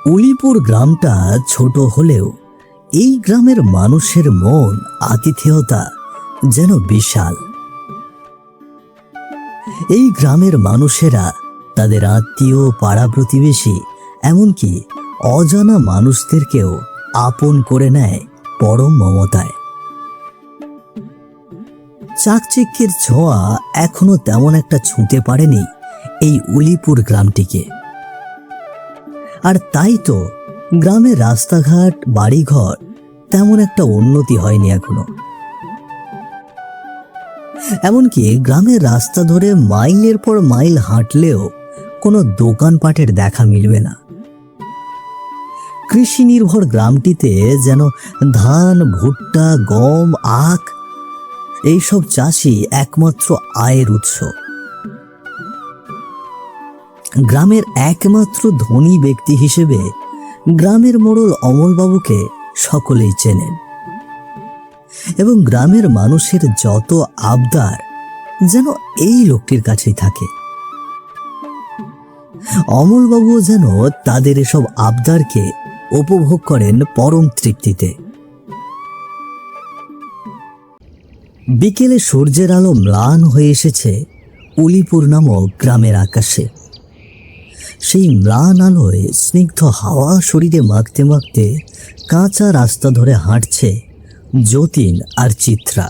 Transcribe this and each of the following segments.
উলিপুর গ্রামটা ছোট হলেও এই গ্রামের মানুষের মন আতিথেয়তা যেন বিশাল। এই গ্রামের মানুষেরা তাদের আত্মীয়, পাড়া প্রতিবেশী, এমনকি অজানা মানুষদেরকেও আপন করে নেয় পরম মমতায়। চাকচিক্যের ছোঁয়া এখনো তেমন একটা ছুঁতে পারেনি এই উলিপুর গ্রামটিকে। আর তাই তো গ্রামের রাস্তাঘাট, বাড়িঘর তেমন একটা উন্নতি হয়নি এখনো। এমনকি গ্রামের রাস্তা ধরে মাইলের পর মাইল হাঁটলেও কোনো দোকানপাটের দেখা মিলবে না। কৃষি নির্ভর গ্রামটিতে যেন ধান, ভুট্টা, গম, আখ এইসব চাষই একমাত্র আয়ের উৎস। গ্রামের একমাত্র ধনী ব্যক্তি হিসেবে গ্রামের মোড়ল অমলবাবুকে সকলেই চেনেন এবং গ্রামের মানুষের যত আবদার যেন এই লোকটির কাছেই থাকে। অমলবাবুও যেন তাদের এসব আবদারকে উপভোগ করেন পরম তৃপ্তিতে। বিকেলে সূর্যের আলো ম্লান হয়ে এসেছে উলিপুর নামক গ্রামের আকাশে। সেই ম্লান আলোয় স্নিগ্ধ হাওয়া শরীরে মাখতে মাখতে কাঁচা রাস্তা ধরে হাঁটছে যতীন আর চিত্রা।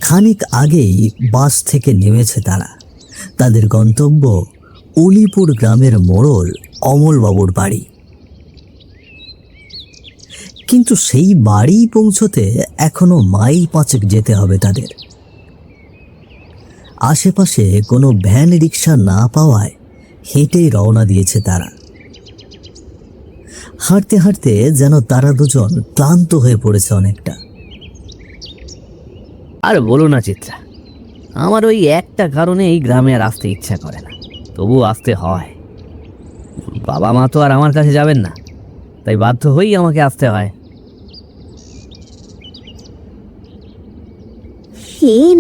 খানিক আগেই বাস থেকে নেমেছে তারা। তাদের গন্তব্য উলিপুর গ্রামের মোড়ল অমলবাবুর বাড়ি। কিন্তু সেই বাড়ি পৌঁছতে এখনো মাইল 5 যেতে হবে তাদের। আশেপাশে কোনো ভ্যান রিক্সা না পাওয়ায় হেঁটেই রওনা দিয়েছে তারা। হাঁটতে হাঁটতে যেন তারা দুজন ক্লান্ত হয়ে পড়েছে অনেকটা। আর বলো না চিত্রা, আমার ওই একটা কারণে এই গ্রামে আর আসতে ইচ্ছা করে না, তবু আসতে হয়। বাবা মা তো আর আমার কাছে যাবেন না, তাই বাধ্য হয়েই আমাকে আসতে হয়।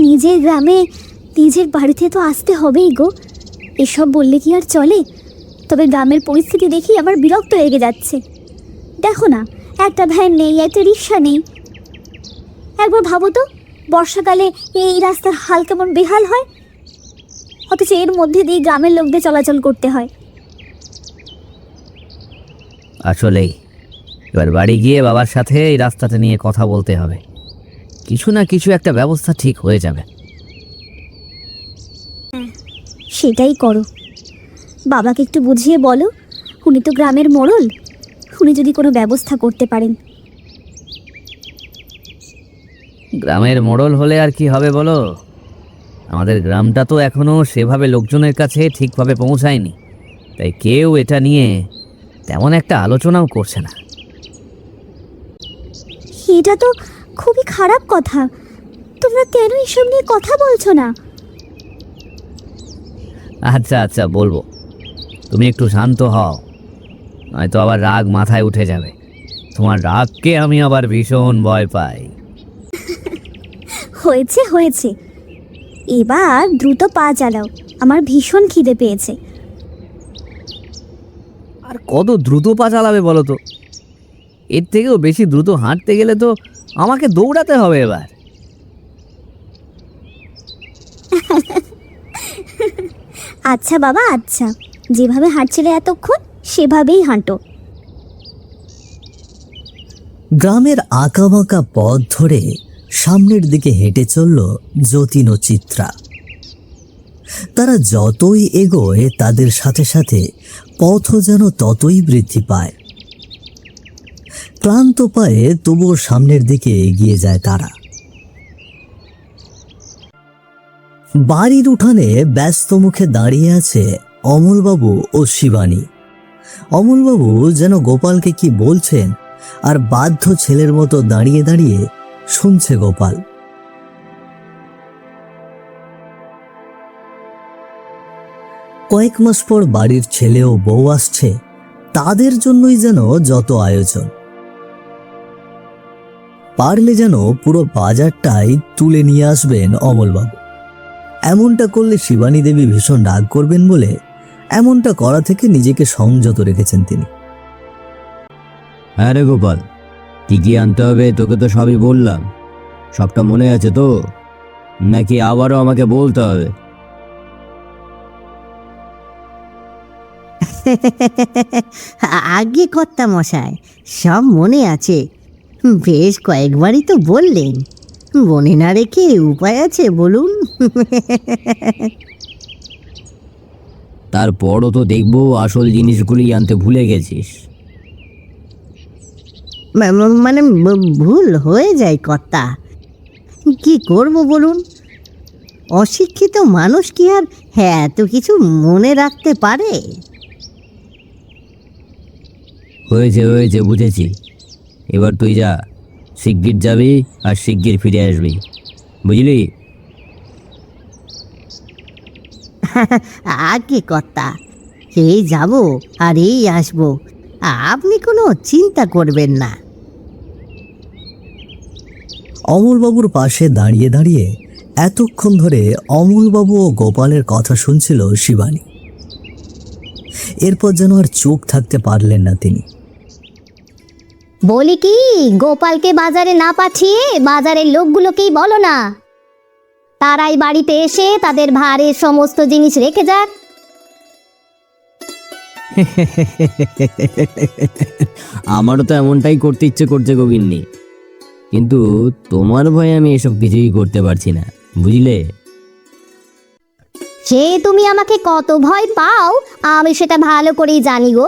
নিজের গ্রামে, নিজের বাড়িতে তো আসতে হবেই গো। এসব বললে কি আর চলে? তবে গ্রামের পরিস্থিতি দেখি আমার বিরক্ত লেগে যাচ্ছে। দেখো না, একটা ভ্যান নেই, একটা রিক্সা নেই। একবার ভাবো তো, বর্ষাকালে এই রাস্তার হাল কেমন বেহাল হয়, অথচ এর মধ্যে দিয়ে গ্রামের লোকদের চলাচল করতে হয়। আসলেই এবার বাড়ি গিয়ে বাবার সাথে এই রাস্তাটা নিয়ে কথা বলতে হবে। কিছু না কিছু একটা ব্যবস্থা ঠিক হয়ে যাবে। সেটাই করো। বাবাকে একটু বুঝিয়ে বলো, উনি তো গ্রামের মোড়ল, উনি যদি কোনো ব্যবস্থা করতে পারেন। গ্রামের মোড়ল হলে আর কি হবে বলো? আমাদের গ্রামটা তো এখনো সেভাবে লোকজনের কাছে ঠিকভাবে পৌঁছায়নি, তাই কেউ এটা নিয়ে তেমন একটা আলোচনাও করছে না। এটা তো খুবই খারাপ কথা। তোমরা কেন এসব নিয়ে কথা বলছো না? আচ্ছা আচ্ছা বলবো, তুমি একটু শান্ত হও, নয়তো আবার রাগ মাথায় উঠে যাবে। তোমার রাগকে আমি আবার ভীষণ ভয় পাই। হয়েছে হয়েছে, এবার দ্রুত পা চালাও, আমার ভীষণ খিদে পেয়েছে। আর কত দ্রুত পা চালাবে বলো তো? এর থেকেও বেশি দ্রুত হাঁটতে গেলে তো আমাকে দৌড়াতে হবে এবার। আচ্ছা বাবা, আচ্ছা, যেভাবে হাঁটছিলে এতক্ষণ সেভাবেই হাঁটো। গ্রামের আঁকাবাঁকা পথ ধরে সামনের দিকে হেঁটে চলল যতীন ও চিত্রা। তারা যতই এগোয় তাদের সাথে সাথে পথও যেন ততই বৃদ্ধি পায়। ক্লান্ত পায়ে তবুও সামনের দিকে এগিয়ে যায় তারা। বাড়ির উঠানে ব্যস্ত মুখে দাঁড়িয়ে আছে অমলবাবু ও শিবানী। অমলবাবু যেন গোপালকে কি বলছেন, আর বাধ্য ছেলের মতো দাঁড়িয়ে দাঁড়িয়ে শুনছে গোপাল। কয়েক মাস পর বাড়ির ছেলে ও বউ আসছে, তাদের জন্যই যেন যত আয়োজন। পারলে যেন পুরো বাজারটাই তুলে নিয়ে আসবেন অমলবাবু। এমনটা করলে শিবানী দেবী ভীষণ রাগ করবেন বলে এমনটা করা থেকে নিজেকে সংযত রেখেছেন তিনি। হ্যাঁ রে গোপাল, কি কি আনতে হবে তোকে তো সবই বললাম, সবটা মনে আছে তো, নাকি আবারও আমাকে বলতে হবে? আগে কর্তা মশাই, সব মনে আছে। বেশ কয়েকবারই তো বললেন, মনে না রেখে উপায় আছে বলুন? তারপরও তো দেখবো আসল জিনিসগুলি আনতে ভুলে গেছিস। মানে ভুল হয়ে যায় কর্তা, কি করব বলুন? অশিক্ষিত মানুষ কি আর এত কিছু মনে রাখতে পারে? হয়েছে হয়েছে, বুঝেছি। এবার তুই যা, শিগগির যাবি আর শিগগির ফিরে আসবি, বুঝলি? আগে কর্তা, এই যাব আর এই আসবো, আপনি কোনো চিন্তা করবেন না। অমলবাবুর পাশে দাঁড়িয়ে দাঁড়িয়ে এতক্ষণ ধরে অমলবাবু ও গোপালের কথা শুনছিল শিবানী। এরপর যেন আর চুপ থাকতে পারলেন না তিনি। বলি কি, গোপালকে বাজারে না পাঠিয়ে বাজারের লোকগুলোকেই বলো না, তারাই বাড়িতে এসে তাদের ভারের সমস্ত জিনিস রেখে যাক। আমারও তো এমনটাই করতে ইচ্ছে করছে গোবিন্নি, কিন্তু তোমার ভয়ে আমি এসব কিছুই করতে পারছি না, বুঝলে? সে তুমি আমাকে কত ভয় পাও আমি সেটা ভালো করেই জানি গো।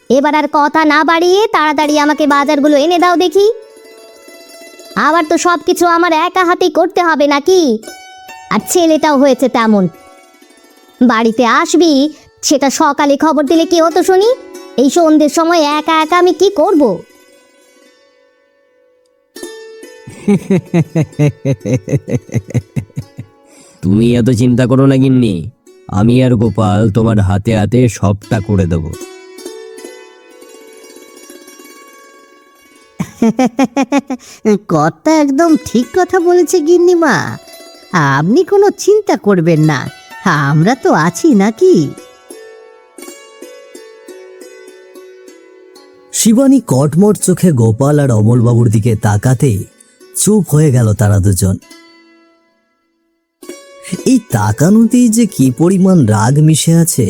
এবার আর কথা না বাড়িয়ে তাড়াতাড়ি আমাকে বাজারগুলো এনে দাও দেখি। আবার তো সব কিছু আমার একা হাতেই করতে হবে নাকি? আর ছেলেটাও হয়েছে তেমন, বাড়িতে আসবি সেটা সকালে খবর দিলে কি হতো শুনি? এই সন্ধ্যের সময় একা একা আমি কি করব? তুমি এত চিন্তা করো না গিন্নি, আমি আর গোপাল তোমার হাতে হাতে সবটা করে দেবো। কর্তা একদম ঠিক কথা বলেছে গিন্নিমা, আপনি কোনো চিন্তা করবেন না, আমরা তো আছি নাকি? শিবানী কটমট চোখে গোপাল আর অমলবাবুর দিকে তাকাতেই চুপ হয়ে গেল তারা দুজন। এই তাকানোতেই যে কি পরিমাণ রাগ মিশে আছে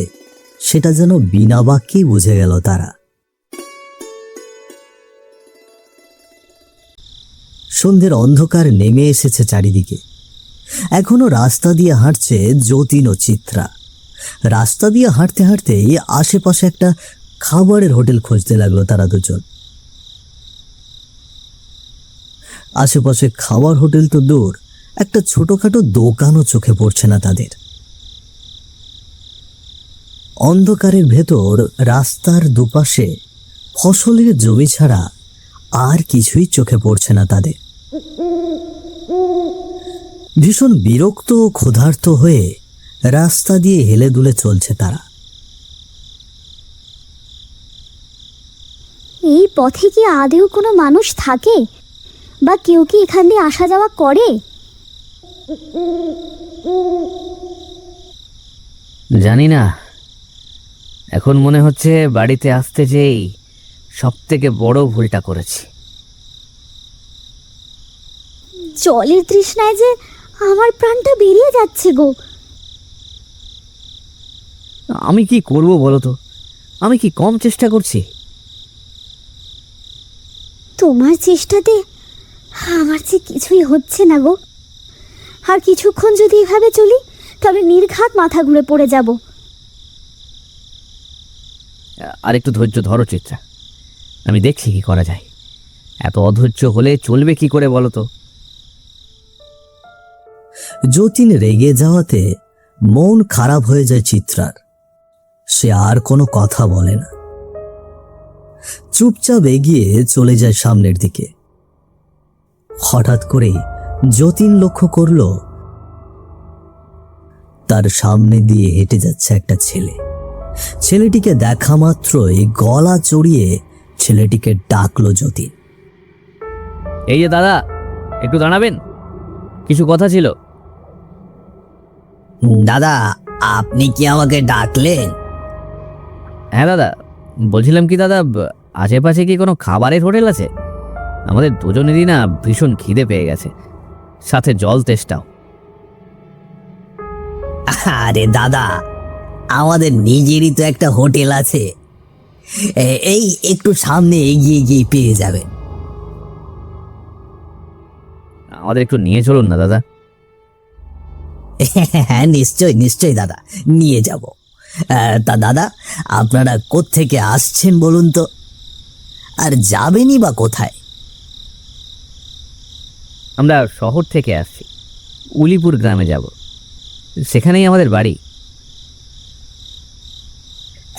সেটা যেন বিনা বাক্যেই বুঝে গেল তারা। সন্ধ্যের অন্ধকার নেমে এসেছে চারিদিকে। এখনো রাস্তা দিয়ে হাঁটছে যতীন ও চিত্রা। রাস্তা দিয়ে হাঁটতে হাঁটতেই আশেপাশে একটা খাবারের হোটেল খুঁজতে লাগলো তারা দুজন। আশেপাশে খাবার হোটেল তো দূর, একটা ছোটখাটো দোকানও চোখে পড়ছে না তাদের। অন্ধকারের ভেতর রাস্তার দুপাশে ফসলের জমি ছাড়া আর কিছুই চোখে পড়ছে না তাদের। ভীষণ বিরক্ত ও ক্ষুধার্ত হয়ে রাস্তা দিয়ে হেলে দুলে চলছে তারা। এই পথে কি আদেও কোনো মানুষ থাকে, বা কেউ কি এখান দিয়ে আসা যাওয়া করে? জানি না, এখন মনে হচ্ছে বাড়িতে আসতে যেই সব থেকে বড় ভুলটা করেছি। জলের তৃষ্ণায় যে আমার প্রাণটা বেরিয়ে যাচ্ছে গো। আমি কি করব বলো তো? আমি কি কম চেষ্টা করছি? তোমার চেষ্টাতে আমার যে কিছুই হচ্ছে না গো। আর কিছুক্ষণ যদি এভাবে চলি তবে নির্ঘাত মাথা ঘুরে পড়ে যাব। আর একটু ধৈর্য ধরো চিত্রা, আমি দেখছি কি করা যায়। এত অধৈর্য হলে চলবে কি করে বলো তো? যতীন রেগে যাওয়াতে মন খারাপ হয়ে যায় চিত্রার। সে আর কোনো কথা বলে না, চুপচাপ এগিয়ে চলে যায় সামনের দিকে। হঠাৎ করেই যতীন লক্ষ্য করল তার সামনে দিয়ে হেঁটে যাচ্ছে একটা ছেলে। ছেলেটিকে দেখা মাত্রই গলা চড়িয়ে ছেলেটিকে ডাকলো যতীন। এই যে দাদা, একটু দাঁড়াবেন, কিছু কথা ছিল। দাদা, আপনি কি আমাকে ডাকলেন? হ্যাঁ দাদা, বলছিলাম কি দাদা, আশেপাশে কি কোনো খাবারের হোটেল আছে? আমাদের দুজনেরই না ভীষণ খিদে পেয়ে গেছে, সাথে জল তেষ্টাও। আরে দাদা, আমাদের নিজেরই তো একটা হোটেল আছে, এই একটু সামনে এগিয়ে গিয়ে পেয়ে যাবেন। আমাদের একটু নিয়ে চলুন না দাদা। হ্যাঁ, নিশ্চয় নিশ্চয় দাদা, নিয়ে যাব। তা দাদা, আপনারা কোত্থেকে আসছেন বলুন তো, আর যাবেনই বা কোথায়? আমরা শহর থেকে আসছি, উলিপুর গ্রামে যাব, সেখানেই আমাদের বাড়ি।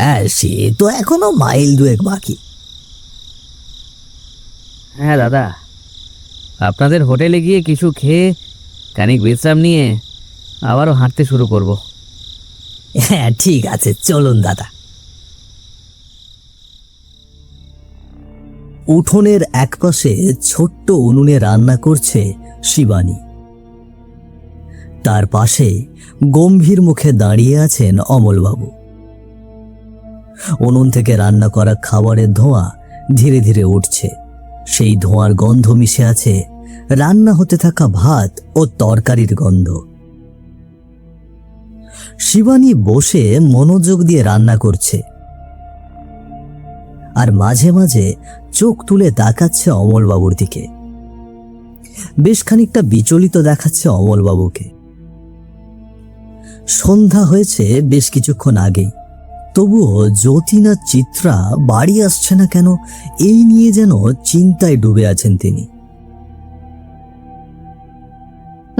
হ্যাঁ, সে তো এখনো মাইল দুয়েক বাকি। হ্যাঁ দাদা, আপনাদের হোটেলে গিয়ে কিছু খেয়ে খানিক বিশ্রাম নিয়ে আবারও হাঁটতে শুরু করব। হ্যাঁ, ঠিক আছে, চলুন দাদা। উঠোনের একপাশে ছোট্ট উনুনে রান্না করছে শিবানী। তার পাশে গম্ভীর মুখে দাঁড়িয়ে আছেন অমলবাবু। উনুন থেকে রান্না করা খাবারের ধোঁয়া ধীরে ধীরে উঠছে। সেই ধোঁয়ার গন্ধ মিশে আছে রান্না হতে থাকা ভাত ও তরকারির গন্ধ। শিবানী বসে মনোযোগ দিয়ে রান্না করছে, আর মাঝে মাঝে চোখ তুলে তাকাচ্ছে অমলবাবুর দিকে। বেশ খানিকটা বিচলিত দেখাচ্ছে অমলবাবুকে। সন্ধ্যা হয়েছে বেশ কিছুক্ষণ আগেই, তবুও যতীন আর চিত্রা বাড়ি আসছে না কেন, এই নিয়ে যেন চিন্তায় ডুবে আছেন তিনি।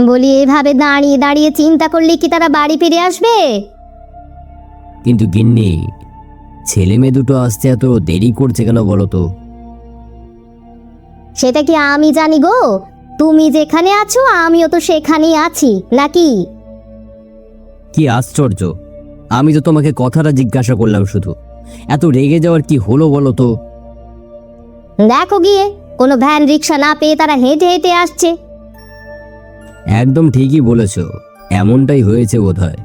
বলি, এভাবে দাঁড়িয়ে দাঁড়িয়ে চিন্তা করলে কি তারা বাড়ি ফিরে আসবে? কিন্তু গিন্নি, ছেলে মেয়ে দুটো আসতে এত দেরি করছে কেন বলো তো? সেটা কি আমি জানি গো? তুমি যেখানে আছো আমিও তো সেখানেই আছি, নাকি? কি আশ্চর্য, আমি তো তোমাকে কথাটা জিজ্ঞাসা করলাম শুধু, এত রেগে যাওয়ার কি হলো বলো তো? দেখো গিয়ে, কোনো ভ্যান রিক্সা না পেয়ে তারা হেঁটে হেঁটে আসছে। একদম ঠিকই বলেছ, এমনটাই হয়েছে বোধহয়।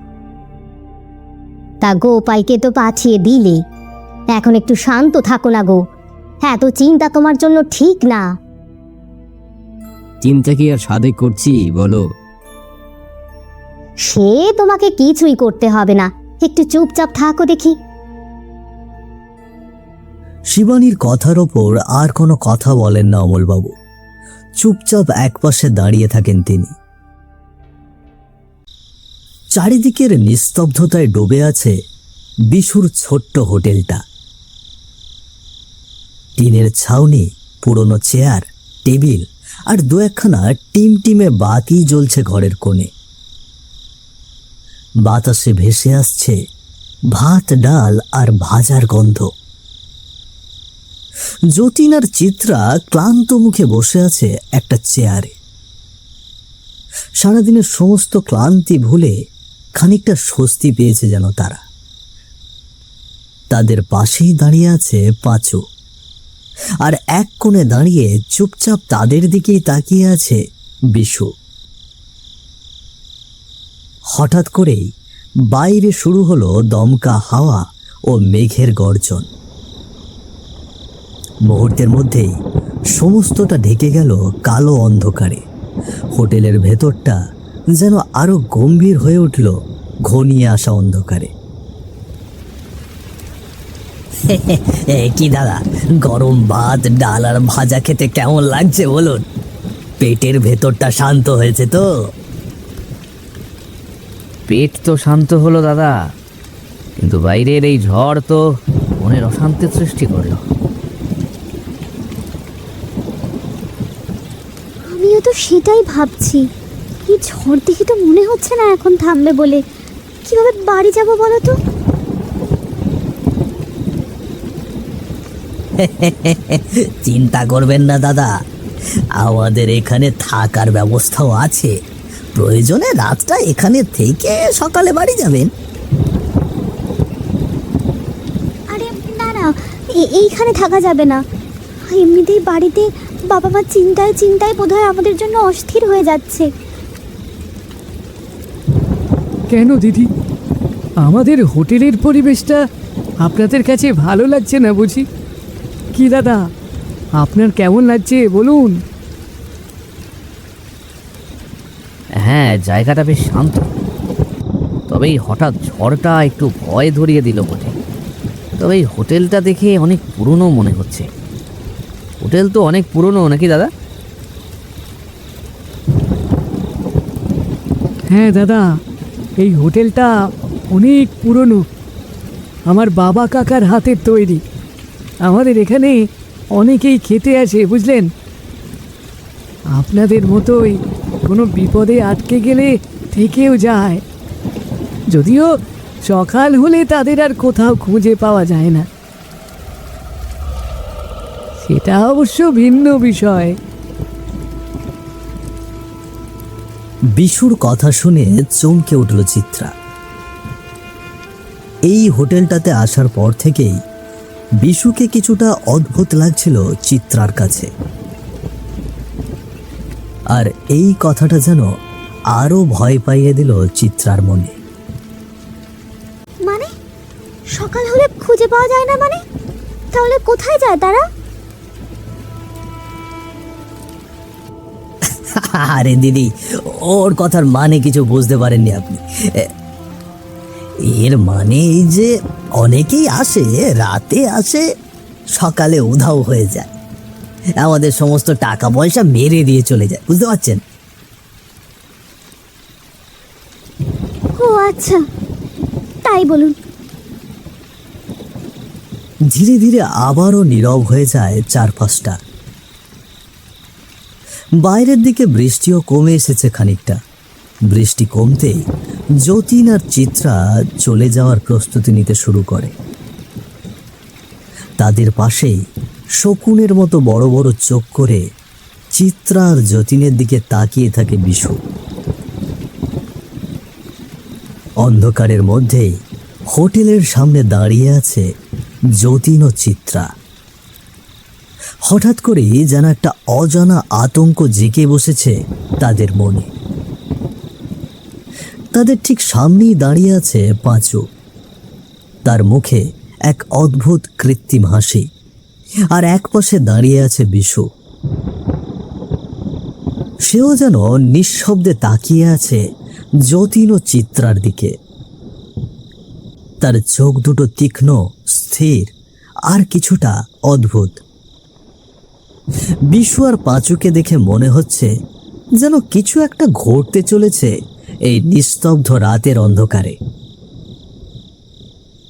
তা গোপালকে তো পাঠিয়ে দিলে, এখন একটু শান্ত থাকো না গো। এত চিন্তা তোমার জন্য ঠিক না। চিন্তা কি আর সাধে করছি বলো? সে তোমাকে কিছুই করতে হবে না, একটু চুপচাপ থাকো দেখি। শিবানীর কথার ওপর আর কোনো কথা বলেন না অমলবাবু। চুপচাপ একপাশে দাঁড়িয়ে থাকেন তিনি। চারিদিকের নিস্তব্ধতায় ডুবে আছে বিশুর ছোট্ট হোটেলটা। টিনের ছাউনি, পুরনো চেয়ার, টেবিল আর দু একখানা টিমটিমে বাতি জ্বলছে ঘরের কোণে। বাতাসে ভেসে আসছে ভাত, ডাল আর ভাজার গন্ধ। যতীন আর চিত্রা ক্লান্ত মুখে বসে আছে একটা চেয়ারে। সারাদিনের সমস্ত ক্লান্তি ভুলে খানিকটা স্বস্তি পেয়েছে যেন তারা। তাদের পাশেই দাঁড়িয়ে আছে পাঁচু, আর এক কোণে দাঁড়িয়ে চুপচাপ তাদের দিকেই তাকিয়ে আছে বিশু। হঠাৎ করেই বাইরে শুরু হলো দমকা হাওয়া ও মেঘের গর্জন। মুহূর্তের মধ্যেই সমস্তটা ঢেকে গেল কালো অন্ধকারে। হোটেলের ভেতরটা যেন আরো গম্ভীর হয়ে উঠল ঘনিয়ে আসা অন্ধকারে। কি দাদা, গরম ভাত, ডাল আর ভাজা খেতে কেমন লাগছে বলুন? পেটের ভেতরটা শান্ত হয়েছে তো? পেট তো শান্ত হলো দাদা, কিন্তু বাইরের এই ঝড় তো মনের অশান্তির সৃষ্টি করলো। আমিও তো সেটাই ভাবছি। এই ঝড় দেখে তো মনে হচ্ছে না এখন থামবে বলে। কিভাবে বাড়ি যাব বলো তো? চিন্তা করবেন না দাদা, আমাদের এখানে থাকার ব্যবস্থাও আছে। প্রয়োজনে রাতটা এখানে থেকে সকালে বাড়ি যাবেন। আরে না না, এইখানে থাকা যাবে না। এমনিতেই বাড়িতে বাবা মা চিন্তায় চিন্তায় বোধহয় আমাদের জন্য অস্থির হয়ে যাচ্ছে। কেন দিদি, আমাদের হোটেলের পরিবেশটা আপনাদের কাছে ভালো লাগছে না বুঝি? কি দাদা, আপনার কেমন লাগছে বলুন? হ্যাঁ, জায়গাটা বেশ শান্ত, তবে এই হঠাৎ ঝড়টা একটু ভয় ধরিয়ে দিল বটে। তবে এই হোটেলটা দেখে অনেক পুরনো মনে হচ্ছে। হোটেল তো অনেক পুরনো নাকি দাদা? হ্যাঁ দাদা, এই হোটেলটা অনেক পুরনো। আমার বাবা কাকার হাতের তৈরি। আমাদের এখানে অনেকেই খেতে আসে, বুঝলেন? আপনাদের মতোই কোনো বিপদে আটকে গেলে থেকেও যায়। যদিও সকাল হলে তাদের আর কোথাও খুঁজে পাওয়া যায় না, সেটা অবশ্য ভিন্ন বিষয়। বিশুর কথা শুনে চমকে উঠল চিত্রা। এই হোটেলটাতে আসার পর থেকেই বিশুকে কিছুটা অদ্ভুত লাগছিল চিত্রার কাছে। আর এই কথাটা যেন আরো ভয় পাইয়ে দিল চিত্রার মনে। মানে সকাল হলে খুঁজে পাওয়া যায় না মানে? তাহলে কোথায় যায় তারা? আরে দিদি, ওর কথার মানে কিছু বুঝতে পারেননি আপনি। এর মানে এই যে অনেকেই আসে, রাতে আসে, সকালে উধাও হয়ে যায়, আমাদের সমস্ত টাকা পয়সা মেরে দিয়ে চলে যায়, বুঝতে পারছেন? ও আচ্ছা, তাই বলুন। ধীরে ধীরে আবারও নীরব হয়ে যায় চারপাশটা। বাইরের দিকে বৃষ্টিও কমে এসেছে খানিকটা। বৃষ্টি কমতেই যতীন আর চিত্রা চলে যাওয়ার প্রস্তুতি নিতে শুরু করে। তাদের পাশেই শকুনের মতো বড় বড় চোখ করে চিত্রা আর যতীনের দিকে তাকিয়ে থাকে বিশু। অন্ধকারের মধ্যেই হোটেলের সামনে দাঁড়িয়ে আছে যতীন ও চিত্রা। হঠাৎ করেই যেন একটা অজানা আতঙ্ক জেগে বসেছে তাদের মনে। তাদের ঠিক সামনেই দাঁড়িয়ে আছে পাঁচু। তার মুখে এক অদ্ভুত কৃত্রিম হাসি, আর এক পাশে দাঁড়িয়ে আছে বিশু। সেও যেন নিঃশব্দে তাকিয়ে আছে যতীন ও চিত্রার দিকে। তার চোখ দুটো তীক্ষ্ণ, স্থির আর কিছুটা অদ্ভুত। বিশু আর পাঁচুকে দেখে মনে হচ্ছে যেন কিছু একটা ঘটতে চলেছে এই নিস্তব্ধ রাতের অন্ধকারে।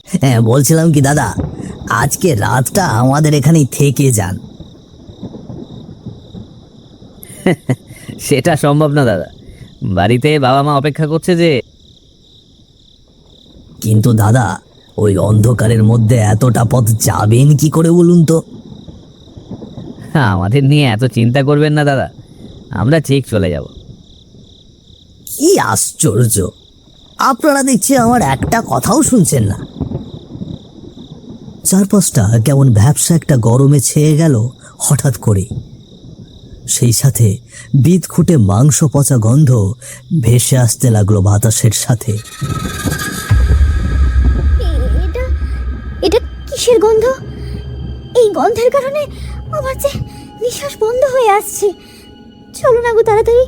হ্যাঁ, বলছিলাম কি দাদা, আজকে রাতটা আমাদের এখানেই থেকে যান। সেটা সম্ভব না দাদা, বাড়িতে বাবা মা অপেক্ষা করছে যে। কিন্তু দাদা, ওই অন্ধকারের মধ্যে এতটা পথ যাবেন কি করে বলুন তো? আমাদের নিয়ে এত চিন্তা করবেন না দাদা, আমরা ঠিক চলে যাব। কি আশ্চর্য, আপনারা দেখছি আমার একটা কথাও শুনছেন না। চারপাশটা কেমন ভ্যাপসা একটা গরমে ছেয়ে গেল হঠাৎ করে। সেই সাথে বিদঘুটে মাংস পচা গন্ধ ভেসে আসতে লাগলো বাতাসের সাথে। এটা এটা কিসের গন্ধ? এই গন্ধের কারণে আমার যে নিঃশ্বাস বন্ধ হয়ে আসছে। চলো না গো তাড়াতাড়ি,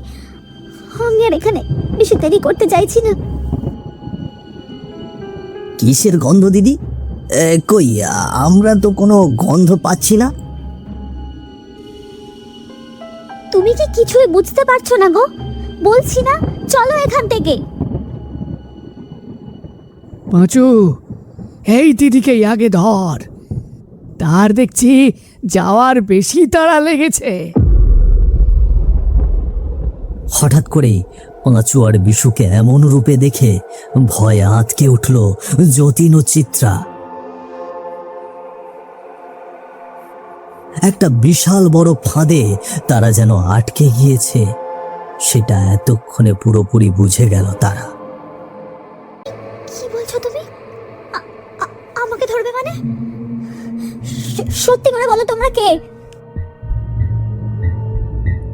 আমি আর এখানে বেশি দেরি করতে চাইছি না। কিসের গন্ধ দিদি? কই, আমরা তো কোনো গন্ধ পাচ্ছি না। তুমি কি কিছুই বুঝতে পারছো না গো? বলছি না, চলো এখান থেকে। পাঁচু, এই দিদিকে আগে ধর, তার দেখছি যাওয়ার বেশি তাড়া লেগেছে। হঠাৎ করে পাঁচু আর বিশুকে এমন রূপে দেখে ভয়ে আঁতকে উঠল যতীন ও চিত্রা। একটা বিশাল বড় ফাঁদে তারা যেন আটকে গিয়েছে, সেটা এতক্ষণে পুরোপুরি বুঝে গেল তারা। কি বলছো তুমি? আমাকে ধরবে মানে? সত্যি করে বলো, তোমরা কে?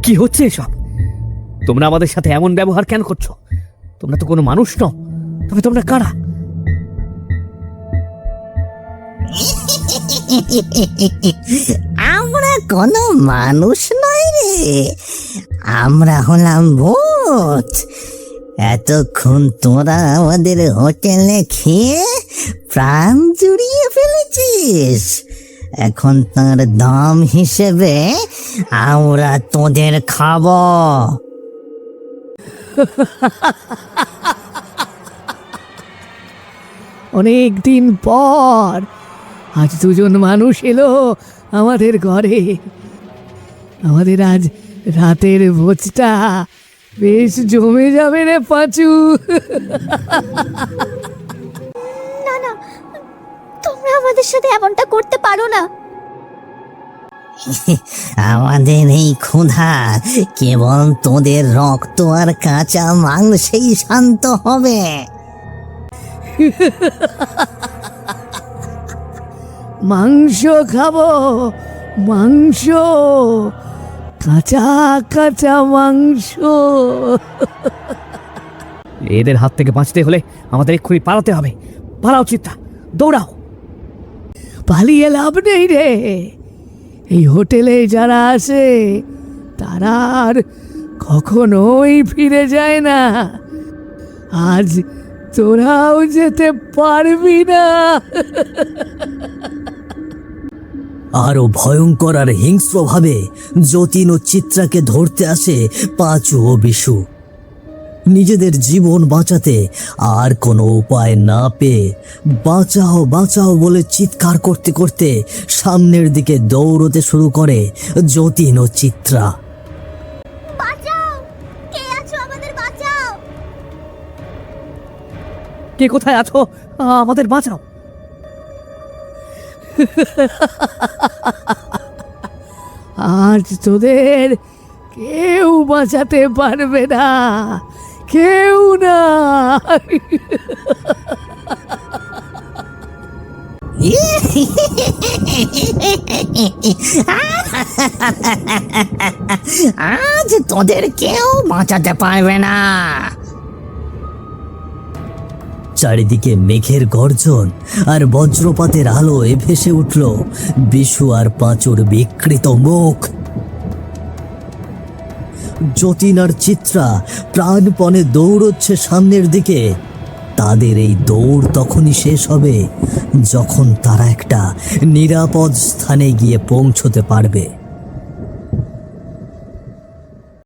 কি হচ্ছে এসব? তোমরা আমাদের সাথে এমন ব্যবহার কেন করছো? তোমরা তো কোনো মানুষ নও, তবে তোমরা কারা? আমরা কোনো মানুষ নই রে, আমরা হলাম ভূত। এতক্ষণ তোরা আমাদের হোটেলে খেয়ে প্রাণ জুড়িয়ে ফেলেছিস, এখন তার দাম হিসেবে আমরা তোদের খাবো। অনেক দিন পর আজ দুজন মানুষ এলো আমাদের ঘরে। আমাদের আজ রাতের ভোজটা বেশ জমে যাবে রে পাঁচু। না না, তোমরা আমাদের সাথে এমনটা করতে পারো না। আমাদের এই ক্ষুধা কেবল তোদের রক্ত আর কাঁচা মাংসেই শান্ত হবে। মাংস খাবো, মাংস, কাঁচা কাঁচা মাংস। এদের হাত থেকে বাঁচতে হলে আমাদের এক্ষুনি পালাতে হবে। পালাও চিত্রা, দৌড়াও। পালিয়ে লাভ নেই রে, এই হোটেলে যারা আসে তারা আর কখনোই ফিরে যায় না। আজ তোরাও যেতে পারবি না। আরো ভয়ঙ্কর আর হিংস্রভাবে যতীন ও চিত্রাকে ধরতে আসে পাঁচু ও বিশু। নিজেদের জীবন বাঁচাতে আর কোনো উপায় না পেয়ে বাঁচাও বাঁচাও বলে চিৎকার করতে করতে সামনের দিকে দৌড়তে শুরু করে যতীন ও চিত্রা। বাঁচাও, কে আছো, আমাদের বাঁচাও। কে কোথায় আছো? আমাদের বাঁচাও। আজ তোদের কেউ বাঁচাতে পারবে না, কেউ না। আজ তোদের কেউ বাঁচাতে পারবে না। চারিদিকে মেঘের গর্জন আর বজ্রপাতের আলোয় ভেসে উঠল বিশু আর পাঁচুর বিকৃত মুখ। যতীন আর চিত্রা প্রাণপণে দৌড়চ্ছে সামনের দিকে। তাদের এই দৌড় তখনই শেষ হবে যখন তারা একটা নিরাপদ স্থানে গিয়ে পৌঁছতে পারবে।